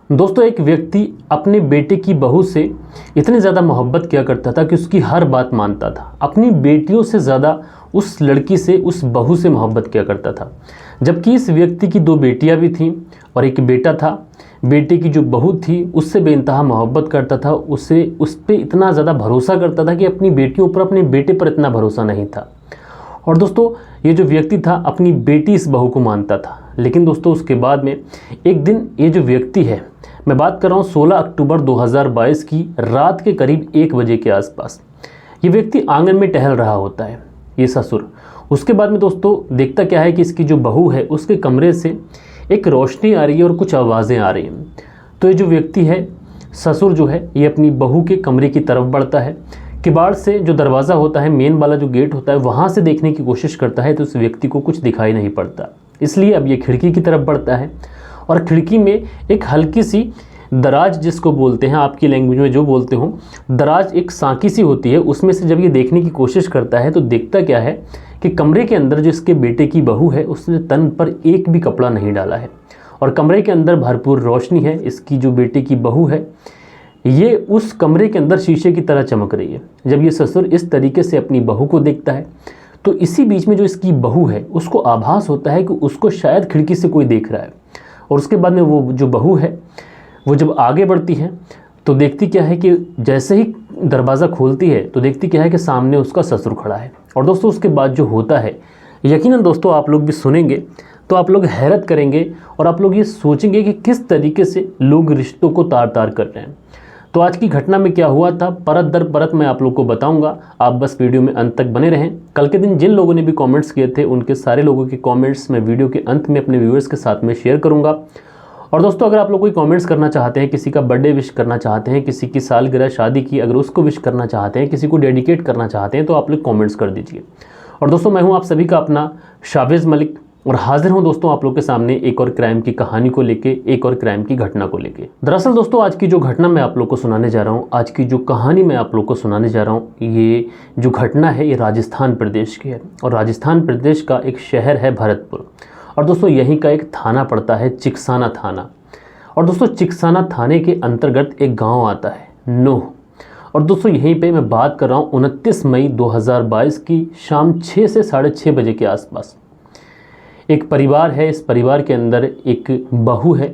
दोस्तों, एक व्यक्ति अपने बेटे की बहू से इतनी ज़्यादा मोहब्बत किया करता था कि उसकी हर बात मानता था। अपनी बेटियों से ज़्यादा उस लड़की से, उस बहू से मोहब्बत किया करता था। जबकि इस व्यक्ति की 2 बेटियां भी थीं और एक बेटा था। बेटे की जो बहू थी उससे बेइंतहा मोहब्बत करता था, उस पर इतना ज़्यादा भरोसा करता था कि अपनी बेटियों पर, अपने बेटे पर इतना भरोसा नहीं था। और दोस्तों, ये जो व्यक्ति था अपनी बेटी इस बहू को मानता था। लेकिन दोस्तों, उसके बाद में एक दिन ये जो व्यक्ति है, मैं बात कर रहा हूँ 16 अक्टूबर 2022 की रात के करीब 1 बजे के आसपास, ये व्यक्ति आंगन में टहल रहा होता है, ये ससुर। उसके बाद में दोस्तों देखता क्या है कि इसकी जो बहू है उसके कमरे से एक रोशनी आ रही है और कुछ आवाज़ें आ रही हैं। तो ये जो व्यक्ति है, ससुर जो है, ये अपनी बहू के कमरे की तरफ बढ़ता है। किवाड़ से जो दरवाज़ा होता है, मेन वाला जो गेट होता है, वहाँ से देखने की कोशिश करता है तो उस व्यक्ति को कुछ दिखाई नहीं पड़ता। इसलिए अब ये खिड़की की तरफ बढ़ता है और खिड़की में एक हल्की सी दराज, जिसको बोलते हैं आपकी लैंग्वेज में जो बोलते हो दराज, एक सांकी सी होती है, उसमें से जब ये देखने की कोशिश करता है तो देखता क्या है कि कमरे के अंदर जो इसके बेटे की बहू है उसने तन पर एक भी कपड़ा नहीं डाला है और कमरे के अंदर भरपूर रोशनी है। इसकी जो बेटे की बहू है ये उस कमरे के अंदर शीशे की तरह चमक रही है। जब ये ससुर इस तरीके से अपनी बहू को देखता है तो इसी बीच में जो इसकी बहू है उसको आभास होता है कि उसको शायद खिड़की से कोई देख रहा है। और उसके बाद में वो जो बहू है वो जब आगे बढ़ती है तो देखती क्या है कि जैसे ही दरवाज़ा खोलती है तो देखती क्या है कि सामने उसका ससुर खड़ा है। और दोस्तों, उसके बाद जो होता है, यकीनन दोस्तों आप लोग भी सुनेंगे तो आप लोग हैरत करेंगे और आप लोग ये सोचेंगे कि किस तरीके से लोग रिश्तों को तार तार कर रहे हैं। तो आज की घटना में क्या हुआ था, परत दर परत मैं आप लोग को बताऊंगा। आप बस वीडियो में अंत तक बने रहें। कल के दिन जिन लोगों ने भी कमेंट्स किए थे उनके सारे लोगों के कमेंट्स मैं वीडियो के अंत में अपने व्यूअर्स के साथ में शेयर करूंगा। और दोस्तों, अगर आप लोग कोई कमेंट्स करना चाहते हैं, किसी का बर्थडे विश करना चाहते हैं, किसी की सालगिरह शादी की अगर उसको विश करना चाहते हैं, किसी को डेडिकेट करना चाहते हैं तो आप लोग कमेंट्स कर दीजिए। और दोस्तों, मैं हूं आप सभी का अपना शावेज़ मलिक और हाजिर हूं दोस्तों आप लोग के सामने एक और क्राइम की कहानी को लेके, एक और क्राइम की घटना को लेके। दरअसल दोस्तों, आज की जो घटना मैं आप लोग को सुनाने जा रहा हूं, आज की जो कहानी मैं आप लोग को सुनाने जा रहा हूं, ये जो घटना है ये राजस्थान प्रदेश की है। और राजस्थान प्रदेश का एक शहर है भरतपुर। और दोस्तों, यहीं का एक थाना पड़ता है चिकसाना थाना। और दोस्तों, चिकसाना थाने के अंतर्गत एक गाँव आता है नोह। और दोस्तों, यहीं पे मैं बात कर रहा हूँ 29 मई 2022 की शाम 6 से 6:30 बजे के आसपास। एक परिवार है, इस परिवार के अंदर एक बहू है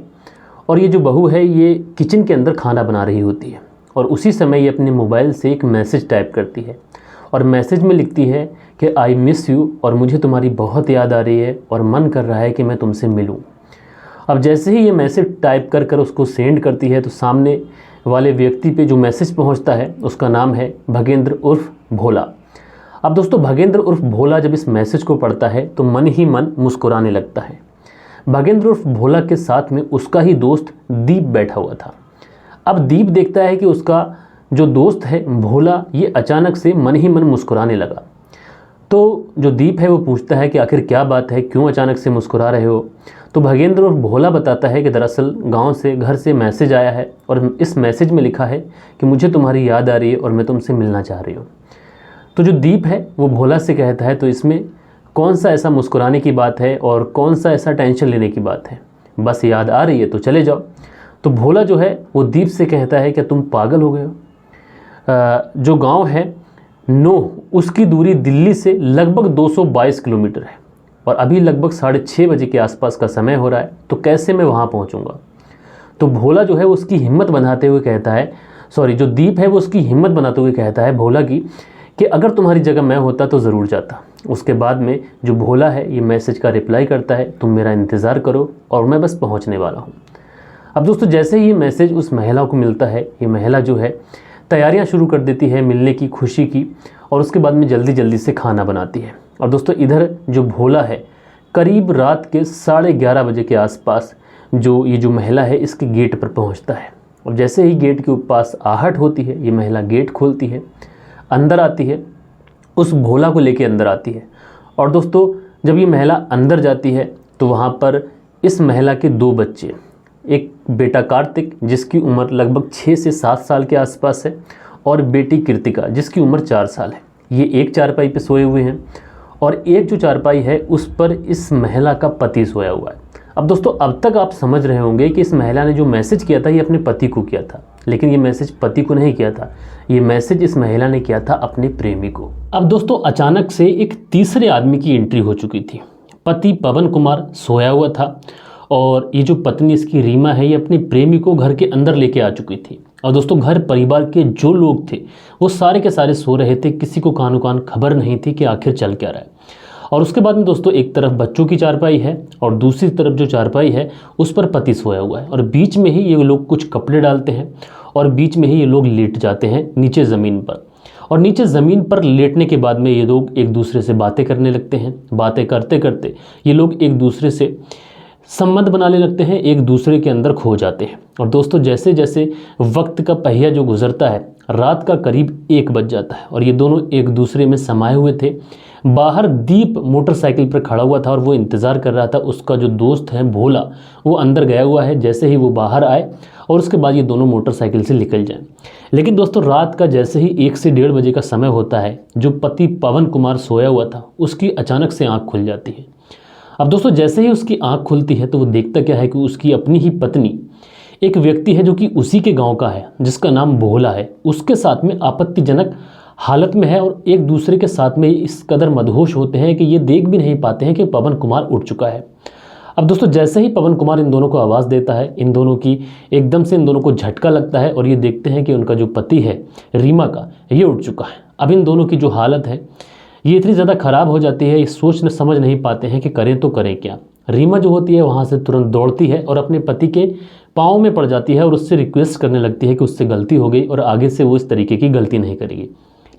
और ये जो बहू है ये किचन के अंदर खाना बना रही होती है। और उसी समय ये अपने मोबाइल से एक मैसेज टाइप करती है और मैसेज में लिखती है कि आई मिस यू, और मुझे तुम्हारी बहुत याद आ रही है और मन कर रहा है कि मैं तुमसे मिलूं। अब जैसे ही ये मैसेज टाइप कर कर उसको सेंड करती है तो सामने वाले व्यक्ति पे जो मैसेज पहुंचता है उसका नाम है भगेंद्र उर्फ भोला। अब दोस्तों, भगेंद्र उर्फ भोला जब इस मैसेज को पढ़ता है तो मन ही मन मुस्कुराने लगता है। भगेंद्र उर्फ भोला के साथ में उसका ही दोस्त दीप बैठा हुआ था। अब दीप देखता है कि उसका जो दोस्त है भोला ये अचानक से मन ही मन मुस्कुराने लगा। तो जो दीप है वो पूछता है कि आखिर क्या बात है, क्यों अचानक से मुस्कुरा रहे हो। तो भगेंद्र और भोला बताता है कि दरअसल गांव से, घर से मैसेज आया है और इस मैसेज में लिखा है कि मुझे तुम्हारी याद आ रही है और मैं तुमसे मिलना चाह रही हूँ। तो जो दीप है वो भोला से कहता है तो इसमें कौन सा ऐसा मुस्कुराने की बात है और कौन सा ऐसा टेंशन लेने की बात है, बस याद आ रही है तो चले जाओ। तो भोला जो है वो दीप से कहता है कि तुम पागल हो गए हो। जो गांव है नोह, उसकी दूरी दिल्ली से लगभग 222 किलोमीटर है और अभी लगभग 6:30 बजे के आसपास का समय हो रहा है, तो कैसे मैं वहाँ पहुँचूँगा। तो भोला जो है उसकी हिम्मत बनाते हुए कहता है, जो दीप है वो उसकी हिम्मत बनाते हुए कहता है भोला की कि अगर तुम्हारी जगह मैं होता तो ज़रूर जाता। उसके बाद में जो भोला है ये मैसेज का रिप्लाई करता है, तुम मेरा इंतज़ार करो और मैं बस पहुंचने वाला हूं। अब दोस्तों, जैसे ही ये मैसेज उस महिला को मिलता है, ये महिला जो है तैयारियां शुरू कर देती है मिलने की, खुशी की, और उसके बाद में जल्दी जल्दी से खाना बनाती है। और दोस्तों, इधर जो भोला है करीब रात के 11:30 बजे के आसपास ये जो महिला है इसके गेट पर पहुँचता है। और जैसे ही गेट के पास आहट होती है, ये महिला गेट खोलती है, अंदर आती है, उस भोला को लेके अंदर आती है। और दोस्तों, जब ये महिला अंदर जाती है तो वहाँ पर इस महिला के 2 बच्चे, एक बेटा कार्तिक जिसकी उम्र लगभग 6 से 7 साल के आसपास है और बेटी कृतिका जिसकी उम्र 4 साल है। ये एक चारपाई पे सोए हुए हैं और एक जो चारपाई है उस पर इस महिला का पति सोया हुआ है। अब दोस्तों अब तक आप समझ रहे होंगे कि इस महिला ने जो मैसेज किया था ये अपने पति को किया था, लेकिन ये मैसेज पति को नहीं किया था, ये मैसेज इस महिला ने किया था अपने प्रेमी को। अब दोस्तों अचानक से एक तीसरे आदमी की एंट्री हो चुकी थी। पति पवन कुमार सोया हुआ था और ये जो पत्नी इसकी रीमा है ये अपने प्रेमी को घर के अंदर लेके आ चुकी थी। और दोस्तों घर परिवार के जो लोग थे वो सारे के सारे सो रहे थे, किसी को कानो कान खबर नहीं थी कि आखिर चल क्या रहा है। और उसके बाद में दोस्तों एक तरफ बच्चों की चारपाई है और दूसरी तरफ जो चारपाई है उस पर पति सोया हुआ है, और बीच में ही ये लोग कुछ कपड़े डालते हैं और बीच में ही ये लोग लेट जाते हैं नीचे ज़मीन पर। और नीचे ज़मीन पर लेटने के बाद में ये लोग एक दूसरे से बातें करने लगते हैं। बातें करते करते ये लोग एक दूसरे से संबंध बनाने लगते हैं, एक दूसरे के अंदर खो जाते हैं। और दोस्तों जैसे जैसे वक्त का पहिया जो गुजरता है, रात का करीब 1 बज जाता है और ये दोनों एक दूसरे में समाये हुए थे। बाहर दीप मोटरसाइकिल पर खड़ा हुआ था और वो इंतज़ार कर रहा था, उसका जो दोस्त है भोला वो अंदर गया हुआ है। जैसे ही वो बाहर आए और उसके बाद ये दोनों मोटरसाइकिल से निकल जाएं। लेकिन दोस्तों रात का जैसे ही 1 से 1:30 बजे का समय होता है, जो पति पवन कुमार सोया हुआ था उसकी अचानक से आँख खुल जाती है। अब दोस्तों जैसे ही उसकी आंख खुलती है तो वो देखता क्या है कि उसकी अपनी ही पत्नी एक व्यक्ति है जो कि उसी के गांव का है, जिसका नाम भोला है, उसके साथ में आपत्तिजनक हालत में है और एक दूसरे के साथ में इस कदर मदहोश होते हैं कि ये देख भी नहीं पाते हैं कि पवन कुमार उठ चुका है। अब दोस्तों जैसे ही पवन कुमार इन दोनों को आवाज़ देता है, इन दोनों की एकदम से इन दोनों को झटका लगता है और ये देखते हैं कि उनका जो पति है रीमा का, ये उठ चुका है। अब इन दोनों की जो हालत है ये इतनी ज़्यादा ख़राब हो जाती है, ये सोच न समझ नहीं पाते हैं कि करें तो करें क्या। रीमा जो होती है वहाँ से तुरंत दौड़ती है और अपने पति के पाँव में पड़ जाती है और उससे रिक्वेस्ट करने लगती है कि उससे गलती हो गई और आगे से वो इस तरीके की गलती नहीं करेगी।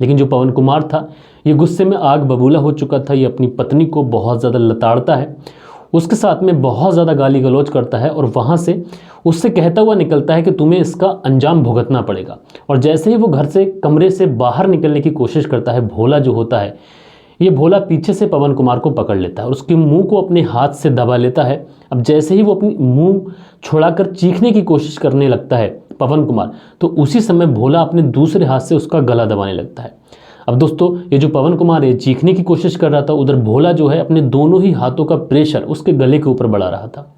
लेकिन जो पवन कुमार था ये गुस्से में आग बबूला हो चुका था। ये अपनी पत्नी को बहुत ज़्यादा लताड़ता है, उसके साथ में बहुत ज़्यादा गाली गलौज करता है और वहाँ से उससे कहता हुआ निकलता है कि तुम्हें इसका अंजाम भुगतना पड़ेगा। और जैसे ही वो घर से कमरे से बाहर निकलने की कोशिश करता है, भोला जो होता है, ये भोला पीछे से पवन कुमार को पकड़ लेता है और उसके मुंह को अपने हाथ से दबा लेता है। अब जैसे ही वो अपनी मुंह छुड़ाकर चीखने की कोशिश करने लगता है पवन कुमार, तो उसी समय भोला अपने दूसरे हाथ से उसका गला दबाने लगता है। अब दोस्तों ये जो पवन कुमार है चीखने की कोशिश कर रहा था, उधर भोला जो है अपने दोनों ही हाथों का प्रेशर उसके गले के ऊपर बढ़ा रहा था।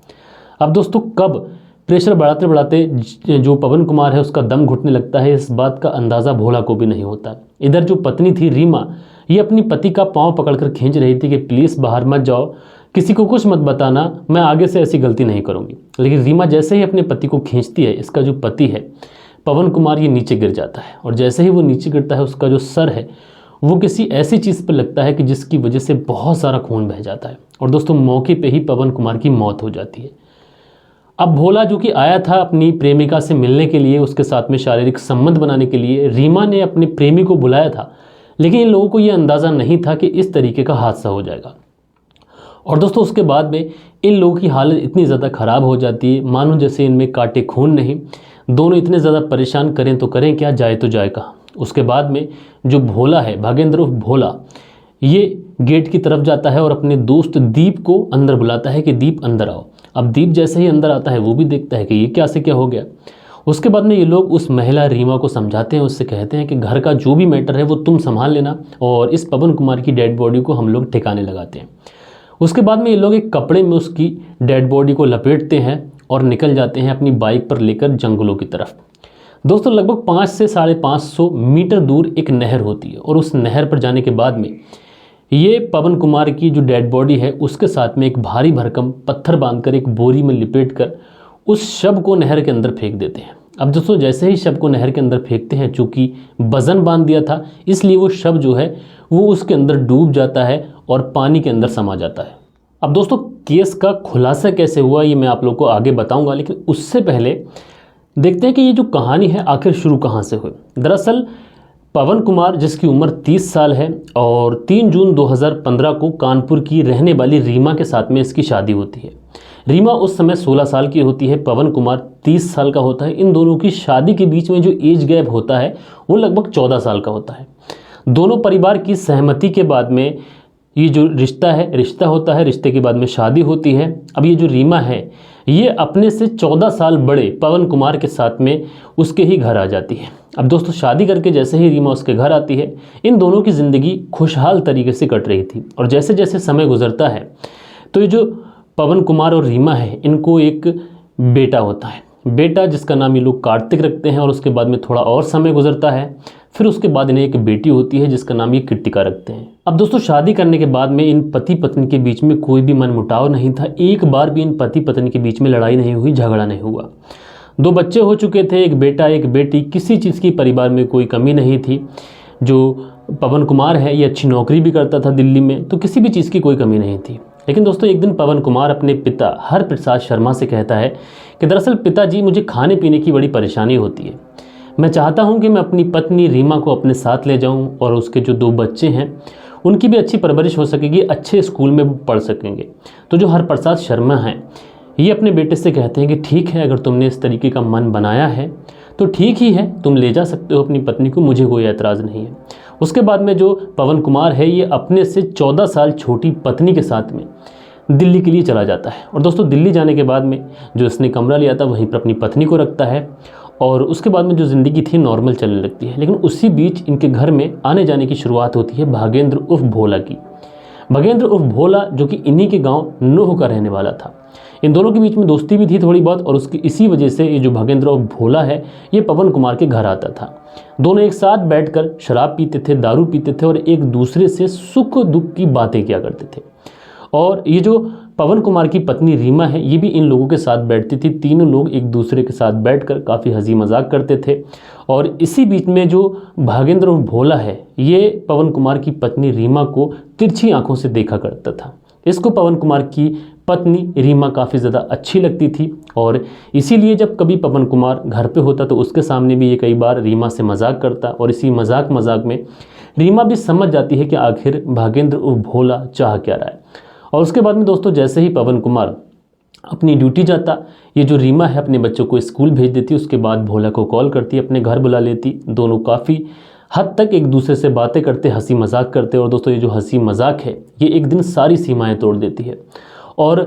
अब दोस्तों कब प्रेशर बढ़ाते बढ़ाते जो पवन कुमार है उसका दम घुटने लगता है, इस बात का अंदाज़ा भोला को भी नहीं होता। इधर जो पत्नी थी रीमा, ये अपनी पति का पाँव पकड़कर खींच रही थी कि प्लीज़ बाहर मत जाओ, किसी को कुछ मत बताना, मैं आगे से ऐसी गलती नहीं करूँगी। लेकिन रीमा जैसे ही अपने पति को खींचती है, इसका जो पति है पवन कुमार, ये नीचे गिर जाता है और जैसे ही वो नीचे गिरता है उसका जो सर है वो किसी ऐसी चीज़ पर लगता है कि जिसकी वजह से बहुत सारा खून बह जाता है और दोस्तों मौके पे ही पवन कुमार की मौत हो जाती है। अब भोला जो कि आया था अपनी प्रेमिका से मिलने के लिए, उसके साथ में शारीरिक संबंध बनाने के लिए, रीमा ने अपने प्रेमी को बुलाया था, लेकिन इन लोगों को ये अंदाज़ा नहीं था कि इस तरीके का हादसा हो जाएगा। और दोस्तों उसके बाद में इन लोगों की हालत इतनी ज़्यादा ख़राब हो जाती है मानो जैसे इनमें काटे खून नहीं। दोनों इतने ज़्यादा परेशान, करें तो करें क्या, जाए तो जाए कहाँ। उसके बाद में जो भोला है, भागेंद्र उर्फ भोला, ये गेट की तरफ जाता है और अपने दोस्त दीप को अंदर बुलाता है कि दीप अंदर आओ। अब दीप जैसे ही अंदर आता है वो भी देखता है कि ये क्या से क्या हो गया। उसके बाद में ये लोग उस महिला रीमा को समझाते हैं, उससे कहते हैं कि घर का जो भी मैटर है वो तुम संभाल लेना और इस पवन कुमार की डेड बॉडी को हम लोग ठिकाने लगाते हैं। उसके बाद में ये लोग एक कपड़े में उसकी डेड बॉडी को लपेटते हैं और निकल जाते हैं अपनी बाइक पर लेकर जंगलों की तरफ। दोस्तों लगभग 500 से 550 मीटर दूर एक नहर होती है और उस नहर पर जाने के बाद में ये पवन कुमार की जो डेड बॉडी है उसके साथ में एक भारी भरकम पत्थर बांधकर एक बोरी में लिपेटकर उस शव को नहर के अंदर फेंक देते हैं। अब दोस्तों जैसे ही शव को नहर के अंदर फेंकते हैं, चूँकि वजन बांध दिया था इसलिए वो शव जो है वो उसके अंदर डूब जाता है और पानी के अंदर समा जाता है। अब दोस्तों केस का खुलासा कैसे हुआ ये मैं आप लोग को आगे बताऊंगा, लेकिन उससे पहले देखते हैं कि ये जो कहानी है आखिर शुरू कहाँ से हुई। दरअसल पवन कुमार जिसकी उम्र 30 साल है और 3 जून 2015 को कानपुर की रहने वाली रीमा के साथ में इसकी शादी होती है। रीमा उस समय 16 साल की होती है, पवन कुमार 30 साल का होता है। इन दोनों की शादी के बीच में जो एज गैप होता है वो लगभग 14 साल का होता है। दोनों परिवार की सहमति के बाद में ये जो रिश्ता होता है, रिश्ते के बाद में शादी होती है। अब ये जो रीमा है ये अपने से 14 साल बड़े पवन कुमार के साथ में उसके ही घर आ जाती है। अब दोस्तों शादी करके जैसे ही रीमा उसके घर आती है, इन दोनों की ज़िंदगी खुशहाल तरीके से कट रही थी और जैसे जैसे समय गुजरता है तो ये जो पवन कुमार और रीमा है, इनको एक बेटा होता है, बेटा जिसका नाम ये लोग कार्तिक रखते हैं। और उसके बाद में थोड़ा और समय गुजरता है, फिर उसके बाद इन्हें एक बेटी होती है जिसका नाम ये कृतिका रखते हैं। अब दोस्तों शादी करने के बाद में इन पति पत्नी के बीच में कोई भी मनमुटाव नहीं था, एक बार भी इन पति पत्नी के बीच में लड़ाई नहीं हुई, झगड़ा नहीं हुआ। 2 बच्चे हो चुके थे, एक बेटा एक बेटी, किसी चीज़ की परिवार में कोई कमी नहीं थी। जो पवन कुमार है ये अच्छी नौकरी भी करता था दिल्ली में, तो किसी भी चीज़ की कोई कमी नहीं थी। लेकिन दोस्तों एक दिन पवन कुमार अपने पिता हरप्रसाद शर्मा से कहता है कि दरअसल पिताजी मुझे खाने पीने की बड़ी परेशानी होती है, मैं चाहता हूं कि मैं अपनी पत्नी रीमा को अपने साथ ले जाऊं और उसके जो 2 बच्चे हैं उनकी भी अच्छी परवरिश हो सकेगी, अच्छे स्कूल में पढ़ सकेंगे। तो जो हरप्रसाद शर्मा हैं ये अपने बेटे से कहते हैं कि ठीक है, अगर तुमने इस तरीके का मन बनाया है तो ठीक ही है, तुम ले जा सकते हो अपनी पत्नी को, मुझे कोई ऐतराज़ नहीं है। उसके बाद में जो पवन कुमार है ये अपने से 14 साल छोटी पत्नी के साथ में दिल्ली के लिए चला जाता है। और दोस्तों दिल्ली जाने के बाद में जो इसने कमरा लिया था वहीं पर अपनी पत्नी को रखता है और उसके बाद में जो ज़िंदगी थी नॉर्मल चलने लगती है। लेकिन उसी बीच इनके घर में आने जाने की शुरुआत होती है भागेंद्र उर्फ भोला की। भागेंद्र उर्फ भोला जो कि इन्हीं के गांव नोह का रहने वाला था। इन दोनों के बीच में दोस्ती भी थी थोड़ी बहुत और उसकी इसी वजह से ये जो भागेंद्र उर्फ भोला है ये पवन कुमार के घर आता था। दोनों एक साथ बैठकर शराब पीते थे, दारू पीते थे और एक दूसरे से सुख दुख की बातें किया करते थे। और ये जो पवन कुमार की पत्नी रीमा है ये भी इन लोगों के साथ बैठती थी। तीनों लोग एक दूसरे के साथ बैठकर काफ़ी हंसी मजाक करते थे। और इसी बीच में जो भागेंद्र उर्फ भोला है ये पवन कुमार की पत्नी रीमा को तिरछी आंखों से देखा करता था। इसको पवन कुमार की पत्नी रीमा काफ़ी ज़्यादा अच्छी लगती थी और इसीलिए जब कभी पवन कुमार घर पे होता तो उसके सामने भी ये कई बार रीमा से मजाक करता और इसी मजाक में रीमा भी समझ जाती है कि आखिर भागेंद्र उर्फ भोला चाह क्या रहा है। और उसके बाद में दोस्तों जैसे ही पवन कुमार अपनी ड्यूटी जाता, ये जो रीमा है अपने बच्चों को स्कूल भेज देती, उसके बाद भोला को कॉल करती, अपने घर बुला लेती। दोनों काफ़ी हद तक एक दूसरे से बातें करते, हंसी मजाक करते। और दोस्तों ये जो हंसी मजाक है ये एक दिन सारी सीमाएं तोड़ देती है और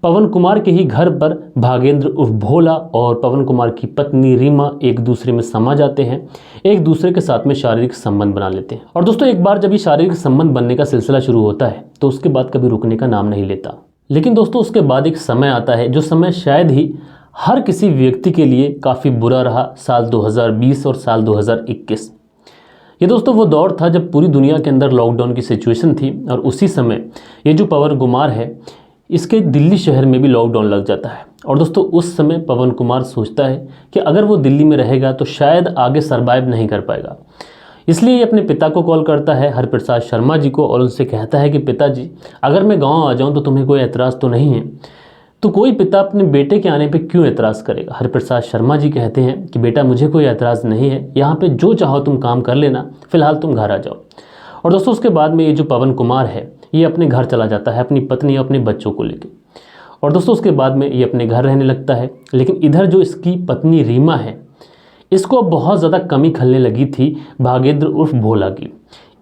पवन कुमार के ही घर पर भागेंद्र उर्फ भोला और पवन कुमार की पत्नी रीमा एक दूसरे में समा जाते हैं, एक दूसरे के साथ में शारीरिक संबंध बना लेते हैं। और दोस्तों एक बार जब ये शारीरिक संबंध बनने का सिलसिला शुरू होता है तो उसके बाद कभी रुकने का नाम नहीं लेता। लेकिन दोस्तों उसके बाद एक समय आता है जो समय शायद ही हर किसी व्यक्ति के लिए काफ़ी बुरा रहा, साल 2020 और साल 2021। ये दोस्तों वो दौर था जब पूरी दुनिया के अंदर लॉकडाउन की सिचुएशन थी और उसी समय ये जो पवन कुमार है इसके दिल्ली शहर में भी लॉकडाउन लग जाता है। और दोस्तों उस समय पवन कुमार सोचता है कि अगर वो दिल्ली में रहेगा तो शायद आगे सरवाइव नहीं कर पाएगा। इसलिए ये अपने पिता को कॉल करता है, हरप्रसाद शर्मा जी को, और उनसे कहता है कि पिताजी अगर मैं गांव आ जाऊं तो तुम्हें कोई एतराज़ तो नहीं है। तो कोई पिता अपने बेटे के आने पे क्यों एतराज़ करेगा। हरप्रसाद शर्मा जी कहते हैं कि बेटा मुझे कोई एतराज़ नहीं है, यहाँ पे जो चाहो तुम काम कर लेना, फिलहाल तुम घर आ जाओ। और दोस्तों उसके बाद में ये जो पवन कुमार है ये अपने घर चला जाता है अपनी पत्नी और अपने बच्चों को लेकर। और दोस्तों उसके बाद में ये अपने घर रहने लगता है। लेकिन इधर जो इसकी पत्नी रीमा है इसको बहुत ज़्यादा कमी खलने लगी थी भागेंद्र उर्फ भोला की।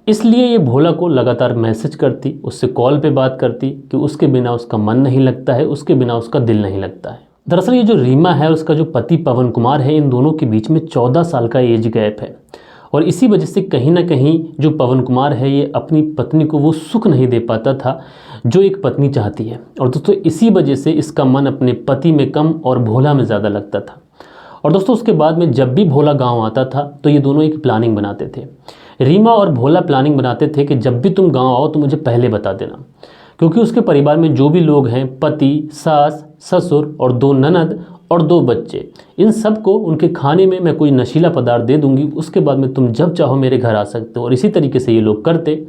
इसलिए ये भोला को लगातार मैसेज करती, उससे कॉल पे बात करती कि उसके बिना उसका मन नहीं लगता है, उसके बिना उसका दिल नहीं लगता है। दरअसल ये जो रीमा है उसका जो पति पवन कुमार है इन दोनों के बीच में 14 साल का एज गैप है। और इसी वजह से कहीं ना कहीं जो पवन कुमार है ये अपनी पत्नी को वो सुख नहीं दे पाता था जो एक पत्नी चाहती है। और दोस्तों इसी वजह से इसका मन अपने पति में कम और भोला में ज़्यादा लगता था। और दोस्तों उसके बाद में जब भी भोला गांव आता था तो ये दोनों एक प्लानिंग बनाते थे। रीमा और भोला प्लानिंग बनाते थे कि जब भी तुम गांव आओ तो मुझे पहले बता देना, क्योंकि उसके परिवार में जो भी लोग हैं, पति, सास, ससुर और 2 ननद और 2 बच्चे, इन सब को उनके खाने में मैं कोई नशीला पदार्थ दे दूंगी, उसके बाद में तुम जब चाहो मेरे घर आ सकते हो। और इसी तरीके से ये लोग करते।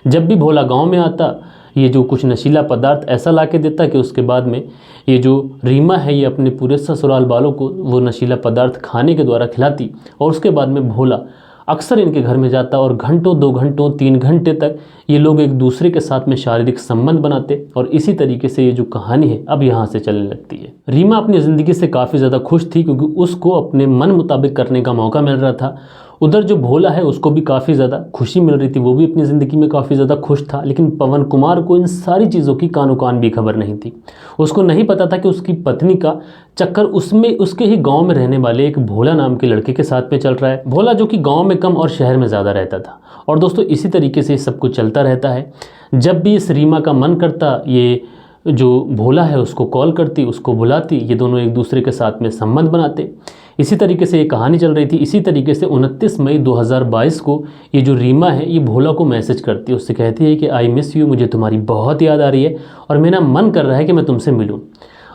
जब भी भोला गांव में आता ये जो कुछ नशीला पदार्थ ऐसा ला के देता कि उसके बाद में ये जो रीमा है ये अपने पूरे ससुराल वालों को वो नशीला पदार्थ खाने के द्वारा खिलाती। और उसके बाद में भोला अक्सर इनके घर में जाता और घंटों, 2 घंटों, 3 घंटे तक ये लोग एक दूसरे के साथ में शारीरिक संबंध बनाते। और इसी तरीके से ये जो कहानी है अब यहाँ से चलने लगती है। रीमा अपनी ज़िंदगी से काफ़ी ज़्यादा खुश थी क्योंकि उसको अपने मन मुताबिक करने का मौका मिल रहा था। उधर जो भोला है उसको भी काफ़ी ज़्यादा खुशी मिल रही थी, वो भी अपनी ज़िंदगी में काफ़ी ज़्यादा खुश था। लेकिन पवन कुमार को इन सारी चीज़ों की कानो कान भी खबर नहीं थी। उसको नहीं पता था कि उसकी पत्नी का चक्कर उसमें उसके ही गांव में रहने वाले एक भोला नाम के लड़के के साथ में चल रहा है। भोला जो कि गांव में कम और शहर में ज़्यादा रहता था। और दोस्तों इसी तरीके से सब कुछ चलता रहता है। जब भी इस रीमा का मन करता ये जो भोला है उसको कॉल करती, उसको बुलाती, ये दोनों एक दूसरे के साथ में संबंध बनाते। इसी तरीके से ये कहानी चल रही थी। इसी तरीके से 29 मई 2022 को ये जो रीमा है ये भोला को मैसेज करती है, उससे कहती है कि आई मिस यू, मुझे तुम्हारी बहुत याद आ रही है और मेरा मन कर रहा है कि मैं तुमसे मिलूं।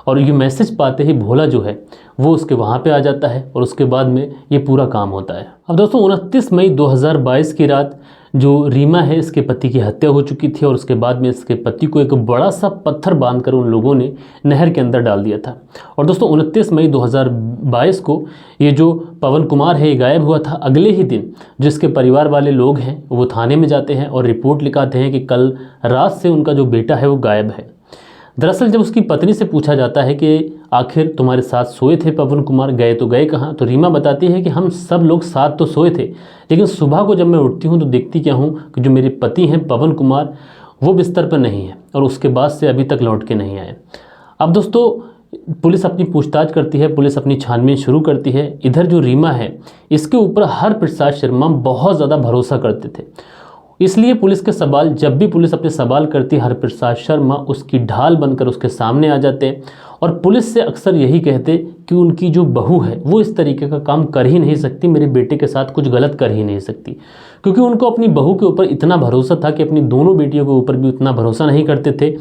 और ये मैसेज पाते ही भोला जो है वो उसके वहाँ पे आ जाता है और उसके बाद में ये पूरा काम होता है। अब दोस्तों 29 मई 2022 की रात जो रीमा है इसके पति की हत्या हो चुकी थी और उसके बाद में इसके पति को एक बड़ा सा पत्थर बांधकर उन लोगों ने नहर के अंदर डाल दिया था। और दोस्तों 29 मई 2022 को ये जो पवन कुमार है ये गायब हुआ था। अगले ही दिन जिसके परिवार वाले लोग हैं वो थाने में जाते हैं और रिपोर्ट लिखाते हैं कि कल रात से उनका जो बेटा है वो गायब है। दरअसल जब उसकी पत्नी से पूछा जाता है कि आखिर तुम्हारे साथ सोए थे पवन कुमार, गए तो गए कहाँ, तो रीमा बताती है कि हम सब लोग साथ तो सोए थे, लेकिन सुबह को जब मैं उठती हूँ तो देखती क्या हूँ कि जो मेरे पति हैं पवन कुमार वो बिस्तर पर नहीं है और उसके बाद से अभी तक लौट के नहीं आए। अब दोस्तों पुलिस अपनी पूछताछ करती है, पुलिस अपनी छानबीन शुरू करती है। इधर जो रीमा है इसके ऊपर हरप्रसाद शर्मा बहुत ज़्यादा भरोसा करते थे, इसलिए पुलिस के सवाल, जब भी पुलिस अपने सवाल करती है हरप्रसाद शर्मा उसकी ढाल बनकर उसके सामने आ जाते हैं और पुलिस से अक्सर यही कहते कि उनकी जो बहू है वो इस तरीके का काम कर ही नहीं सकती, मेरे बेटे के साथ कुछ गलत कर ही नहीं सकती, क्योंकि उनको अपनी बहू के ऊपर इतना भरोसा था कि अपनी दोनों बेटियों के ऊपर भी उतना भरोसा नहीं करते थे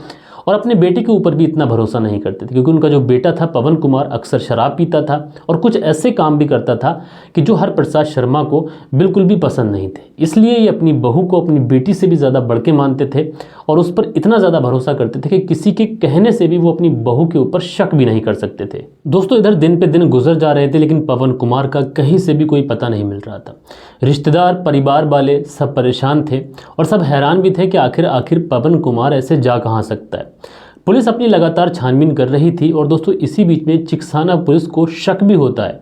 और अपने बेटे के ऊपर भी इतना भरोसा नहीं करते थे, क्योंकि उनका जो बेटा था पवन कुमार अक्सर शराब पीता था और कुछ ऐसे काम भी करता था कि जो हरप्रसाद शर्मा को बिल्कुल भी पसंद नहीं थे। इसलिए ये अपनी बहू को अपनी बेटी से भी ज़्यादा बढ़ के मानते थे और उस पर इतना ज़्यादा भरोसा करते थे कि किसी के कहने से भी वो अपनी बहू के ऊपर शक भी नहीं कर सकते थे। दोस्तों इधर दिन पे दिन गुजर जा रहे थे लेकिन पवन कुमार का कहीं से भी कोई पता नहीं मिल रहा था। रिश्तेदार, परिवार वाले सब परेशान थे और सब हैरान भी थे कि आखिर पवन कुमार ऐसे जा कहाँ सकता है। पुलिस अपनी लगातार छानबीन कर रही थी और दोस्तों इसी बीच में चिकसाना पुलिस को शक भी होता है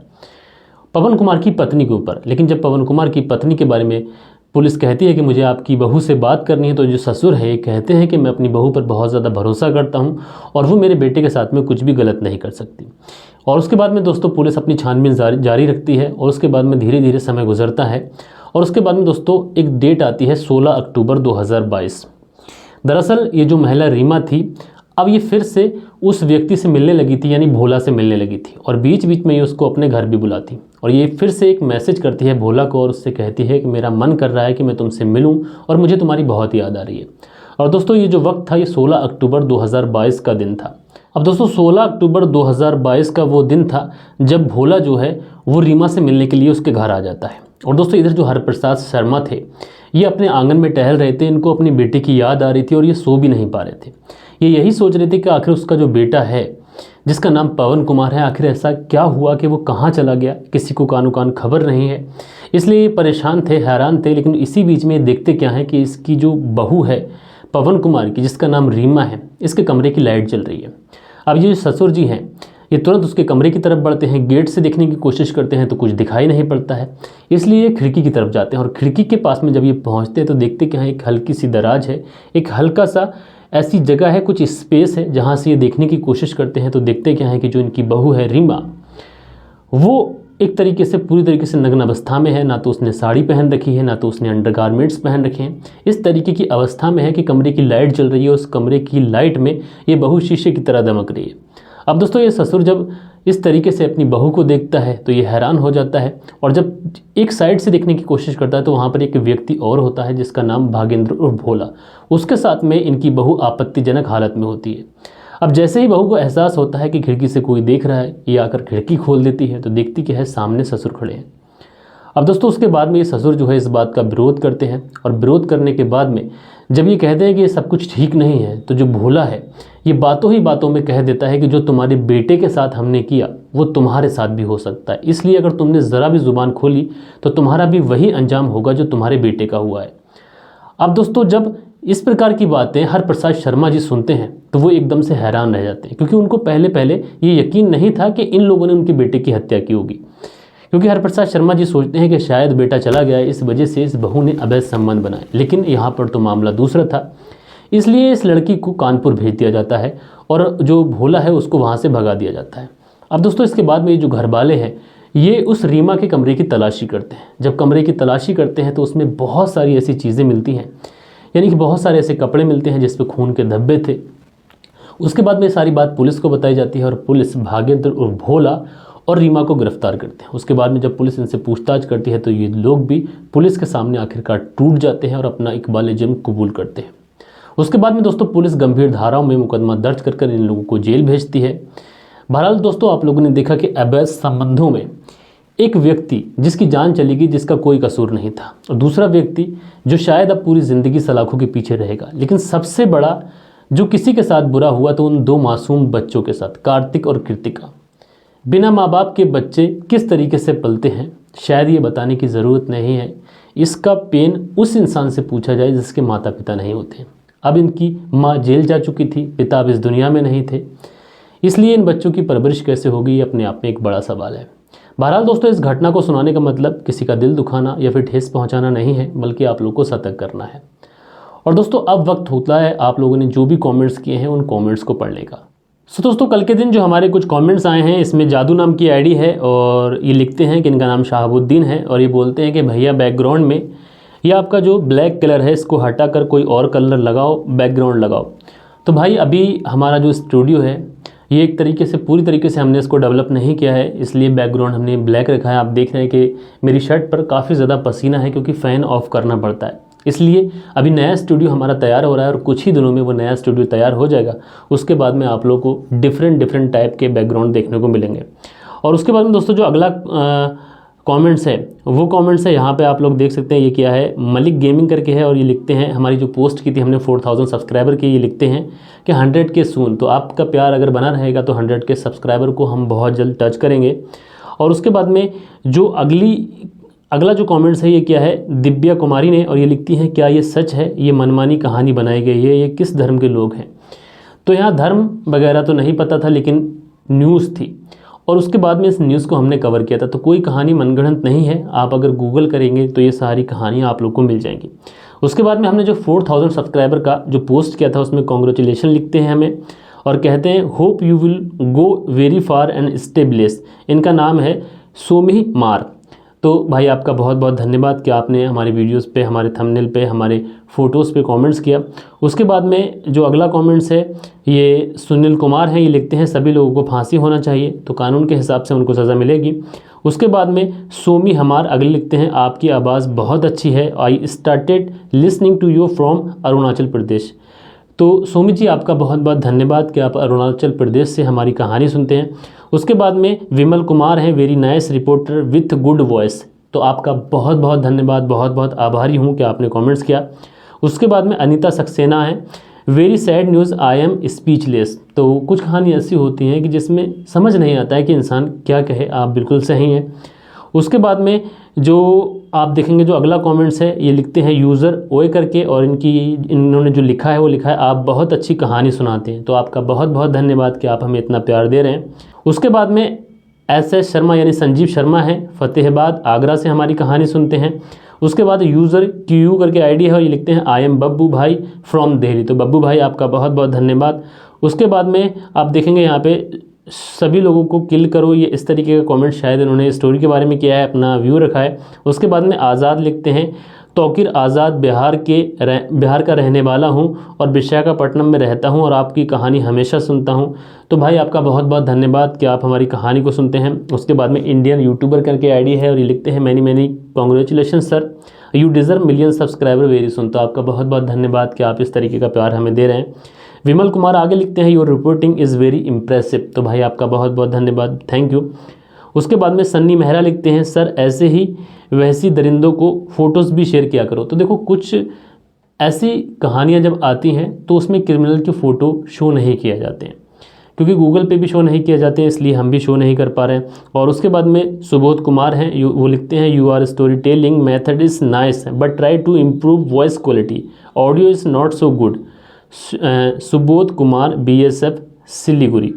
पवन कुमार की पत्नी के ऊपर। लेकिन जब पवन कुमार की पत्नी के बारे में पुलिस कहती है कि मुझे आपकी बहू से बात करनी है, तो जो ससुर है ये कहते हैं कि मैं अपनी बहू पर बहुत ज़्यादा भरोसा करता हूँ और वो मेरे बेटे के साथ में कुछ भी गलत नहीं कर सकती। और उसके बाद में दोस्तों पुलिस अपनी छानबीन जारी रखती है और उसके बाद में धीरे धीरे समय गुजरता है और उसके बाद में दोस्तों एक डेट आती है 16 अक्टूबर 2022। दरअसल ये जो महिला रीमा थी अब ये फिर से उस व्यक्ति से मिलने लगी थी, यानी भोला से मिलने लगी थी और बीच बीच में ये उसको अपने घर भी बुलाती और ये फिर से एक मैसेज करती है भोला को और उससे कहती है कि मेरा मन कर रहा है कि मैं तुमसे मिलूं और मुझे तुम्हारी बहुत याद आ रही है। और दोस्तों ये जो वक्त था ये 16 अक्टूबर 2022 का दिन था। अब दोस्तों 16 अक्टूबर 2022 का वो दिन था जब भोला जो है वो रीमा से मिलने के लिए उसके घर आ जाता है। और दोस्तों इधर जो हरप्रसाद शर्मा थे ये अपने आंगन में टहल रहे थे, इनको अपनी बेटे की याद आ रही थी और ये सो भी नहीं पा रहे थे। ये यही सोच रहे थे कि आखिर उसका जो बेटा है जिसका नाम पवन कुमार है आखिर ऐसा क्या हुआ कि वो कहाँ चला गया, किसी को कानो कान खबर नहीं है। इसलिए ये परेशान थे, हैरान थे। लेकिन इसी बीच में देखते क्या है कि इसकी जो बहू है पवन कुमार की जिसका नाम रीमा है इसके कमरे की लाइट जल रही है। अब ये जो ससुर जी हैं ये तुरंत उसके कमरे की तरफ बढ़ते हैं, गेट से देखने की कोशिश करते हैं तो कुछ दिखाई नहीं पड़ता है, इसलिए ये खिड़की की तरफ जाते हैं और खिड़की के पास में जब ये पहुंचते हैं तो देखते क्या है एक हल्की सी दराज है, एक हल्का सा ऐसी जगह है, कुछ स्पेस है जहाँ से ये देखने की कोशिश करते हैं तो देखते क्या है कि जो इनकी बहू है रीमा वो एक तरीके से पूरी तरीके से नग्न अवस्था में है। ना तो उसने साड़ी पहन रखी है, ना तो उसने अंडरगारमेंट्स पहन रखे हैं। इस तरीके की अवस्था में है कि कमरे की लाइट जल रही है, उस कमरे की लाइट में ये बहू शीशे की तरह दमक रही है। अब दोस्तों ये ससुर जब इस तरीके से अपनी बहू को देखता है तो ये हैरान हो जाता है और जब एक साइड से देखने की कोशिश करता है तो वहाँ पर एक व्यक्ति और होता है जिसका नाम भागेंद्र और भोला, उसके साथ में इनकी बहू आपत्तिजनक हालत में होती है। अब जैसे ही बहू को एहसास होता है कि खिड़की से कोई देख रहा है, ये आकर खिड़की खोल देती है तो देखती कि है सामने ससुर खड़े हैं। अब दोस्तों उसके बाद में ये ससुर जो है इस बात का विरोध करते हैं और विरोध करने के बाद में जब ये कहते हैं कि ये सब कुछ ठीक नहीं है तो जो भोला है ये बातों ही बातों में कह देता है कि जो तुम्हारे बेटे के साथ हमने किया वो तुम्हारे साथ भी हो सकता है, इसलिए अगर तुमने ज़रा भी ज़ुबान खोली तो तुम्हारा भी वही अंजाम होगा जो तुम्हारे बेटे का हुआ है। अब दोस्तों जब इस प्रकार की बातें हरप्रसाद शर्मा जी सुनते हैं तो वो एकदम से हैरान रह जाते हैं, क्योंकि उनको पहले ये यकीन नहीं था कि इन लोगों ने उनके बेटे की हत्या की होगी। क्योंकि हरप्रसाद शर्मा जी सोचते हैं कि शायद बेटा चला गया, इस वजह से इस बहू ने अवैध संबंध बनाए, लेकिन यहाँ पर तो मामला दूसरा था। इसलिए इस लड़की को कानपुर भेज दिया जाता है और जो भोला है उसको वहाँ से भगा दिया जाता है। अब दोस्तों इसके बाद में ये जो घर वाले हैं ये उस रीमा के कमरे की तलाशी करते हैं। जब कमरे की तलाशी करते हैं तो उसमें बहुत सारी ऐसी चीज़ें मिलती हैं, यानी कि बहुत सारे ऐसे कपड़े मिलते हैं जिस पे खून के धब्बे थे। उसके बाद में सारी बात पुलिस को बताई जाती है और पुलिस भागेंद्र और भोला और रीमा को गिरफ्तार करते हैं। उसके बाद में जब पुलिस इनसे पूछताछ करती है तो ये लोग भी पुलिस के सामने आखिरकार टूट जाते हैं और अपना इकबाल जुर्म कबूल करते हैं। उसके बाद में दोस्तों पुलिस गंभीर धाराओं में मुकदमा दर्ज कर इन लोगों को जेल भेजती है। बहरहाल दोस्तों आप लोगों ने देखा कि अवैध संबंधों में एक व्यक्ति जिसकी जान चली गई, जिसका कोई कसूर नहीं था, और दूसरा व्यक्ति जो शायद अब पूरी ज़िंदगी सलाखों के पीछे रहेगा। लेकिन सबसे बड़ा जो किसी के साथ बुरा हुआ तो उन 2 मासूम बच्चों के साथ, कार्तिक और कृतिका। बिना माँ बाप के बच्चे किस तरीके से पलते हैं शायद ये बताने की ज़रूरत नहीं है। इसका पेन उस इंसान से पूछा जाए जिसके माता पिता नहीं होते। अब इनकी माँ जेल जा चुकी थी, पिता अब इस दुनिया में नहीं थे, इसलिए इन बच्चों की परवरिश कैसे होगी ये अपने आप में एक बड़ा सवाल है। बहरहाल दोस्तों इस घटना को सुनाने का मतलब किसी का दिल दुखाना या फिर ठेस पहुंचाना नहीं है, बल्कि आप लोगों को सतर्क करना है। और दोस्तों अब वक्त होता है आप लोगों ने जो भी कमेंट्स किए हैं उन कमेंट्स को पढ़ने का। सो दोस्तों कल के दिन जो हमारे कुछ कमेंट्स आए हैं, इसमें जादू नाम की आईडी है और ये लिखते हैं कि इनका नाम शाहबुद्दीन है और ये बोलते हैं कि भैया बैकग्राउंड में ये आपका जो ब्लैक कलर है इसको हटा कर कोई और कलर लगाओ, बैकग्राउंड लगाओ। तो भाई अभी हमारा जो स्टूडियो है ये एक तरीके से पूरी तरीके से हमने इसको डेवलप नहीं किया है, इसलिए बैकग्राउंड हमने ब्लैक रखा है। आप देख रहे हैं कि मेरी शर्ट पर काफ़ी ज़्यादा पसीना है क्योंकि फ़ैन ऑफ करना पड़ता है। इसलिए अभी नया स्टूडियो हमारा तैयार हो रहा है और कुछ ही दिनों में वो नया स्टूडियो तैयार हो जाएगा। उसके बाद में आप लोगों को डिफरेंट टाइप के बैकग्राउंड देखने को मिलेंगे। और उसके बाद में दोस्तों जो अगला कमेंट्स है वो कमेंट्स है, यहाँ पे आप लोग देख सकते हैं। ये क्या है, मलिक गेमिंग करके है और ये लिखते हैं हमारी जो पोस्ट की थी हमने 4000 सब्सक्राइबर की, ये लिखते हैं कि 100 के सून। तो आपका प्यार अगर बना रहेगा तो 100 के सब्सक्राइबर को हम बहुत जल्द टच करेंगे। और उसके बाद में जो अगला जो कमेंट्स है ये क्या है, दिव्या कुमारी ने, और ये लिखती हैं क्या ये सच है, ये मनमानी कहानी बनाई गई है, ये किस धर्म के लोग हैं। तो यहाँ धर्म वगैरह तो नहीं पता था लेकिन न्यूज़ थी और उसके बाद में इस न्यूज़ को हमने कवर किया था। तो कोई कहानी मनगढ़ंत नहीं है, आप अगर गूगल करेंगे तो ये सारी कहानियाँ आप लोग को मिल जाएंगी। उसके बाद में हमने जो 4000 सब्सक्राइबर का जो पोस्ट किया था उसमें कॉन्ग्रेचुलेशन लिखते हैं हमें और कहते हैं hope you will go very far and stay blessed. इनका नाम है सोमी मार। तो भाई आपका बहुत बहुत धन्यवाद कि आपने हमारी वीडियोस पे, हमारे थंबनेल पे, हमारे फ़ोटोज़ पे कमेंट्स किया। उसके बाद में जो अगला कमेंट्स है ये सुनील कुमार हैं, ये लिखते हैं सभी लोगों को फांसी होना चाहिए, तो कानून के हिसाब से उनको सज़ा मिलेगी। उसके बाद में सोमी हमार अगले लिखते हैं आपकी आवाज़ बहुत अच्छी है, I started listening to you from Arunachal Pradesh. तो सोमी जी आपका बहुत बहुत धन्यवाद कि आप अरुणाचल प्रदेश से हमारी कहानी सुनते हैं। उसके बाद में विमल कुमार हैं, very nice reporter with good voice. तो आपका बहुत बहुत धन्यवाद, बहुत बहुत आभारी हूँ कि आपने कमेंट्स किया। उसके बाद में अनीता सक्सेना है, very sad news I am speechless. तो कुछ कहानी ऐसी होती हैं कि जिसमें समझ नहीं आता है कि इंसान क्या कहे, आप बिल्कुल सही हैं। उसके बाद में जो आप देखेंगे जो अगला कमेंट्स है ये लिखते हैं यूज़र ओए करके और इन्होंने जो लिखा है वो लिखा है आप बहुत अच्छी कहानी सुनाते हैं। तो आपका बहुत बहुत धन्यवाद कि आप हमें इतना प्यार दे रहे हैं। उसके बाद में एस शर्मा यानी संजीव शर्मा हैं, फतेहाबाद आगरा से हमारी कहानी सुनते हैं। उसके बाद यूज़र क्यू करके आईडी है और ये लिखते हैं आई एम बब्बू भाई फ्रॉम दिल्ली। तो बब्बू भाई आपका बहुत बहुत धन्यवाद। उसके बाद में आप देखेंगे यहाँ पे सभी लोगों को किल करो, ये इस तरीके का कमेंट शायद इन्होंने स्टोरी के बारे में किया है, अपना व्यू रखा है। उसके बाद में आज़ाद लिखते हैं तौकीर आज़ाद बिहार का रहने वाला हूँ और विशाखापट्टनम में रहता हूँ और आपकी कहानी हमेशा सुनता हूँ। तो भाई आपका बहुत बहुत धन्यवाद कि आप हमारी कहानी को सुनते हैं। उसके बाद में इंडियन यूट्यूबर करके आईडी है और ये लिखते हैं many congratulation sir, you deserve million subscriber very soon. तो आपका बहुत बहुत धन्यवाद कि आप इस तरीके का प्यार हमें दे रहे हैं। विमल कुमार आगे लिखते हैं your reporting is very impressive. तो भाई आपका बहुत बहुत धन्यवाद, थैंक यू। उसके बाद में सन्नी मेहरा लिखते हैं सर ऐसे ही वैसी दरिंदों को फ़ोटोज़ भी शेयर किया करो। तो देखो कुछ ऐसी कहानियाँ जब आती हैं तो उसमें क्रिमिनल की फ़ोटो शो नहीं किया जाते हैं क्योंकि गूगल पे भी शो नहीं किए जाते हैं, इसलिए हम भी शो नहीं कर पा रहे हैं। और उसके बाद में सुबोध कुमार हैं, वो लिखते हैं your story telling method is nice but try to improve voice quality, audio is not so good. Subodh Kumar BSF Siliguri.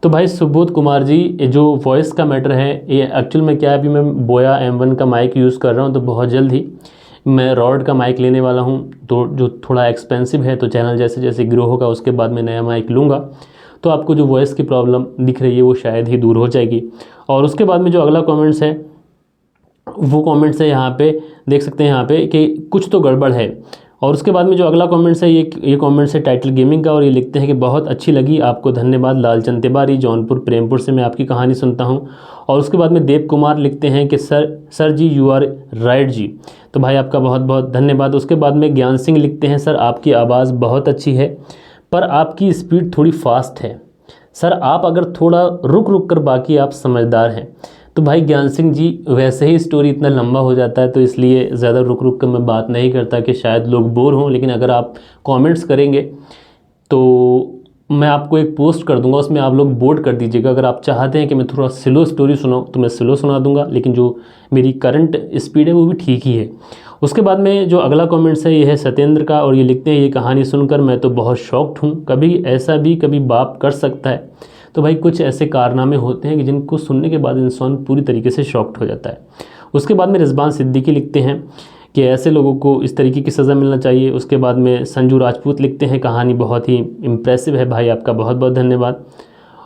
तो भाई सुबोध कुमार जी जो वॉइस का मैटर है ये एक्चुअल में क्या है, अभी मैं बोया M1 का माइक यूज़ कर रहा हूँ, तो बहुत जल्द ही मैं रॉड का माइक लेने वाला हूँ, तो जो थोड़ा एक्सपेंसिव है। तो चैनल जैसे जैसे ग्रो होगा उसके बाद मैं नया माइक लूँगा, तो आपको जो वॉइस की प्रॉब्लम दिख रही है वो शायद ही दूर हो जाएगी। और उसके बाद में जो अगला कमेंट्स है वो कमेंट्स है यहाँ पे देख सकते हैं यहाँ पे कि कुछ तो गड़बड़ है। और उसके बाद में जो अगला कमेंट्स है ये कमेंट्स है टाइटल गेमिंग का, और ये लिखते हैं कि बहुत अच्छी लगी, आपको धन्यवाद। लालचंद तिवारी, जौनपुर प्रेमपुर से मैं आपकी कहानी सुनता हूँ। और उसके बाद में देव कुमार लिखते हैं कि sir ji you are right ji. तो भाई आपका बहुत बहुत धन्यवाद। उसके बाद में ज्ञान सिंह लिखते हैं, सर आपकी आवाज़ बहुत अच्छी है पर आपकी स्पीड थोड़ी फास्ट है, सर आप अगर थोड़ा रुक रुक कर, बाकी आप समझदार हैं। तो भाई ज्ञान सिंह जी, वैसे ही स्टोरी इतना लंबा हो जाता है तो इसलिए ज़्यादा रुक रुक कर मैं बात नहीं करता कि शायद लोग बोर हों, लेकिन अगर आप कमेंट्स करेंगे तो मैं आपको एक पोस्ट कर दूंगा, उसमें आप लोग वोट कर दीजिएगा। अगर आप चाहते हैं कि मैं थोड़ा स्लो स्टोरी सुनाऊँ तो मैं स्लो सुना दूंगा, लेकिन जो मेरी करंट स्पीड है वो भी ठीक ही है। उसके बाद में जो अगला कमेंट्स है ये है सत्येंद्र का, और ये लिखते हैं, ये कहानी सुनकर मैं तो बहुत शॉक्ड हूँ, कभी ऐसा भी कभी बाप कर सकता है। तो भाई कुछ ऐसे कारनामे होते हैं कि जिनको सुनने के बाद इंसान पूरी तरीके से शॉक्ड हो जाता है। उसके बाद में रिजवान सिद्दीकी लिखते हैं कि ऐसे लोगों को इस तरीके की सज़ा मिलना चाहिए। उसके बाद में संजू राजपूत लिखते हैं, कहानी बहुत ही इम्प्रेसिव है। भाई आपका बहुत बहुत धन्यवाद।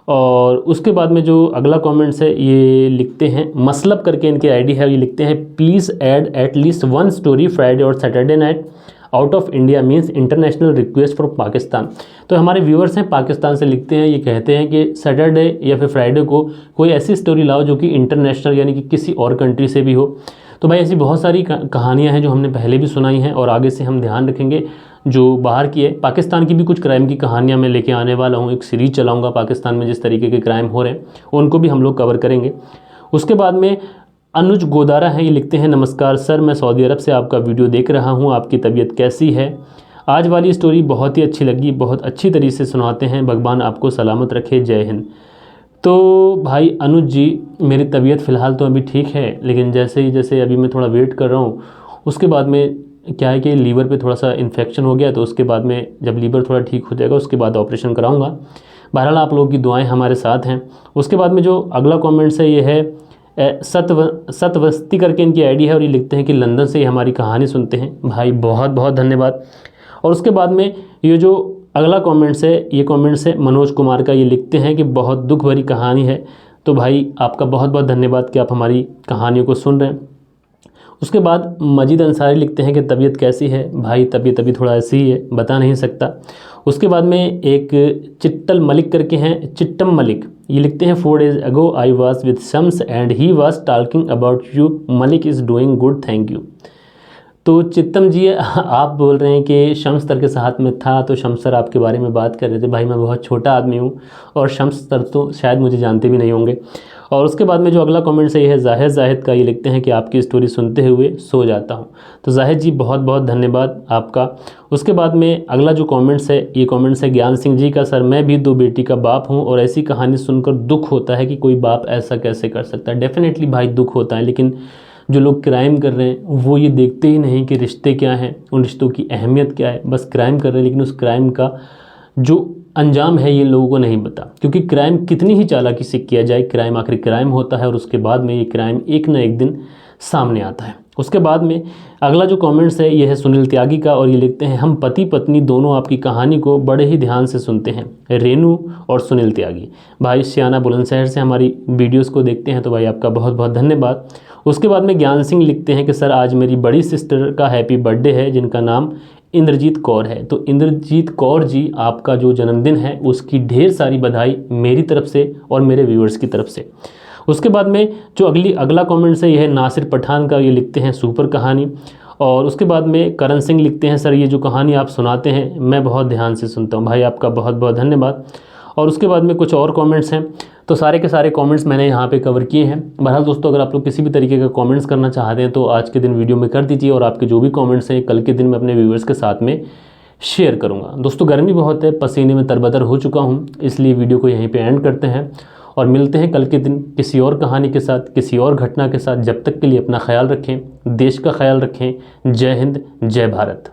और उसके बाद में जो अगला कमेंट्स है ये लिखते हैं, मसलब करके इनकी आईडी है, ये लिखते हैं, please add at least one story Friday और Saturday night out of India means international request for Pakistan. तो हमारे व्यूअर्स हैं पाकिस्तान से, लिखते हैं, ये कहते हैं कि सैटरडे या फिर फ्राइडे को कोई ऐसी स्टोरी लाओ जो कि इंटरनेशनल यानी कि किसी और कंट्री से भी हो। तो भाई ऐसी बहुत सारी कहानियाँ हैं जो हमने पहले भी सुनाई हैं और आगे से हम ध्यान रखेंगे जो बाहर की है। पाकिस्तान की भी कुछ क्राइम की कहानियाँ मैं लेके आने वाला हूँ, एक सीरीज़ चलाऊँगा पाकिस्तान में जिस तरीके के क्राइम हो रहे हैं उनको भी हम लोग कवर करेंगे। उसके बाद में अनुज गोदारा हैं, ये लिखते हैं, नमस्कार सर, मैं सऊदी अरब से आपका वीडियो देख रहा हूँ, आपकी तबीयत कैसी है? आज वाली स्टोरी बहुत ही अच्छी लगी, बहुत अच्छी तरीके से सुनाते हैं, भगवान आपको सलामत रखे, जय हिंद। तो भाई अनुज जी, मेरी तबीयत फ़िलहाल तो अभी ठीक है, लेकिन जैसे अभी मैं थोड़ा वेट कर रहा हूँ। उसके बाद में क्या है कि लीवर पे थोड़ा सा इन्फेक्शन हो गया, तो उसके बाद में जब लीवर थोड़ा ठीक हो जाएगा उसके बाद ऑपरेशन कराऊँगा। बहरहाल आप लोगों की दुआएँ हमारे साथ हैं। उसके बाद में जो अगला कॉमेंट्स है ये है सतवस्ती करके इनकी आईडी है, और ये लिखते हैं कि लंदन से ये हमारी कहानी सुनते हैं। भाई बहुत बहुत धन्यवाद। और उसके बाद में ये जो अगला कमेंट्स है ये कमेंट्स है मनोज कुमार का, ये लिखते हैं कि बहुत दुख भरी कहानी है। तो भाई आपका बहुत बहुत धन्यवाद कि आप हमारी कहानियों को सुन रहे हैं। उसके बाद मजीद अंसारी लिखते हैं कि तबीयत कैसी है? भाई तबीयत अभी थोड़ा ऐसी ही है, बता नहीं सकता। उसके बाद में एक चिट्टल मलिक करके हैं, चिट्टम मलिक, ये लिखते हैं, 4 days ago I was with Shams and he was talking about you, Malik is doing good, thank you. तो चित्तम जी आप बोल रहे हैं कि शम्स सर के साथ में था, तो शम्स सर आपके बारे में बात कर रहे थे। भाई मैं बहुत छोटा आदमी हूँ और शम्स सर तो शायद मुझे जानते भी नहीं होंगे। और उसके बाद में जो अगला कमेंट है ये है जाहिद का, ये लिखते हैं कि आपकी स्टोरी सुनते हुए सो जाता हूँ। तो जाहिद जी बहुत बहुत धन्यवाद आपका। उसके बाद में अगला जो कमेंट्स है ये कमेंट्स है ज्ञान सिंह जी का, सर मैं भी 2 बेटी का बाप हूँ और ऐसी कहानी सुनकर दुख होता है कि कोई बाप ऐसा कैसे कर सकता है। डेफिनेटली भाई दुख होता है, लेकिन जो लोग क्राइम कर रहे हैं वो ये देखते ही नहीं कि रिश्ते क्या हैं, उन रिश्तों की अहमियत क्या है, बस क्राइम कर रहे हैं, लेकिन उस क्राइम का जो अंजाम है ये लोगों को नहीं पता। क्योंकि क्राइम कितनी ही चालाकी से किया जाए, क्राइम आखिर क्राइम होता है और उसके बाद में ये क्राइम एक ना एक दिन सामने आता है। उसके बाद में अगला जो कमेंट्स है ये है सुनील त्यागी का, और ये लिखते हैं, हम पति पत्नी दोनों आपकी कहानी को बड़े ही ध्यान से सुनते हैं, रेनू और सुनील त्यागी। भाई सियाना बुलंदशहर से हमारी वीडियोस को देखते हैं, तो भाई आपका बहुत बहुत धन्यवाद। उसके बाद में ज्ञान सिंह लिखते हैं कि सर आज मेरी बड़ी सिस्टर का हैप्पी बर्थडे है जिनका नाम इंद्रजीत कौर है। तो इंद्रजीत कौर जी आपका जो जन्मदिन है उसकी ढेर सारी बधाई मेरी तरफ से और मेरे व्यूअर्स की तरफ से। उसके बाद में जो अगला कमेंट्स है यह है नासिर पठान का, ये लिखते हैं सुपर कहानी। और उसके बाद में करण सिंह लिखते हैं, सर ये जो कहानी आप सुनाते हैं मैं बहुत ध्यान से सुनता हूँ। भाई आपका बहुत बहुत धन्यवाद। और उसके बाद में कुछ और कमेंट्स हैं, तो सारे के सारे कमेंट्स मैंने यहाँ पे कवर किए हैं। बहरहाल दोस्तों, अगर आप लोग किसी भी तरीके का कमेंट्स करना चाहते हैं तो आज के दिन वीडियो में कर दीजिए, और आपके जो भी कमेंट्स हैं कल के दिन मैं अपने व्यूअर्स के साथ में शेयर करूँगा। दोस्तों गर्मी बहुत है, पसीने में तरबतर हो चुका हूँ, इसलिए वीडियो को यहीं पर एंड करते हैं और मिलते हैं कल के दिन किसी और कहानी के साथ, किसी और घटना के साथ। जब तक के लिए अपना ख्याल रखें, देश का ख्याल रखें। जय हिंद, जय भारत।